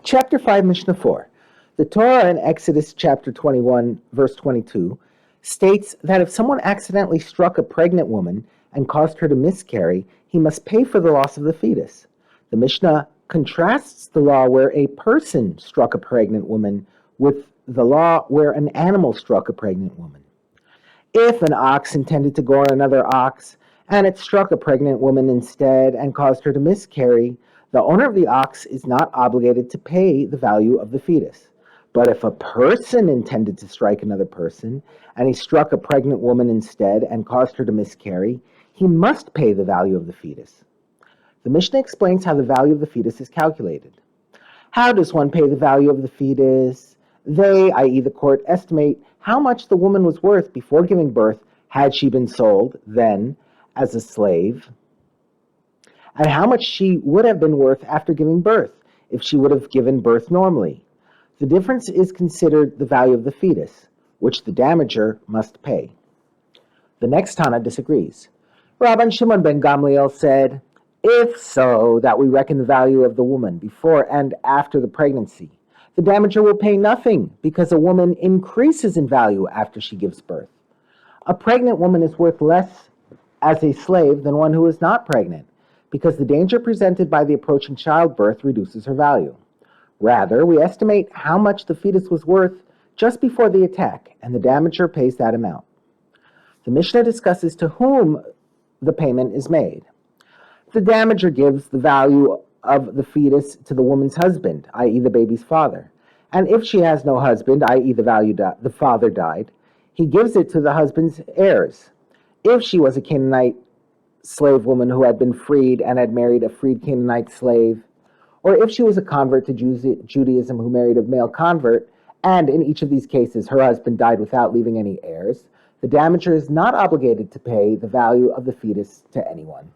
Chapter 5, Mishnah 4. The Torah in Exodus chapter 21, verse 22, states that if someone accidentally struck a pregnant woman and caused her to miscarry, he must pay for the loss of the fetus. The Mishnah contrasts the law where a person struck a pregnant woman with the law where an animal struck a pregnant woman. If an ox intended to gore another ox, and it struck a pregnant woman instead and caused her to miscarry, the owner of the ox is not obligated to pay the value of the fetus. But if a person intended to strike another person, and he struck a pregnant woman instead and caused her to miscarry, he must pay the value of the fetus. The Mishnah explains how the value of the fetus is calculated. How does one pay the value of the fetus? They, i.e. the court, estimate how much the woman was worth before giving birth had she been sold, then, as a slave, and how much she would have been worth after giving birth if she would have given birth normally. The difference is considered the value of the fetus, which the damager must pay. The next Tana disagrees. Rabban Shimon ben Gamliel said, if so, that we reckon the value of the woman before and after the pregnancy, the damager will pay nothing because a woman increases in value after she gives birth. A pregnant woman is worth less as a slave than one who is not pregnant, because the danger presented by the approaching childbirth reduces her value. Rather, we estimate how much the fetus was worth just before the attack, and the damager pays that amount. The Mishnah discusses to whom the payment is made. The damager gives the value of the fetus to the woman's husband, i.e. the baby's father. And if she has no husband, i.e. the father died, he gives it to the husband's heirs. If she was a Canaanite slave woman who had been freed and had married a freed Canaanite slave, or if she was a convert to Judaism who married a male convert, and in each of these cases her husband died without leaving any heirs, the damager is not obligated to pay the value of the fetus to anyone.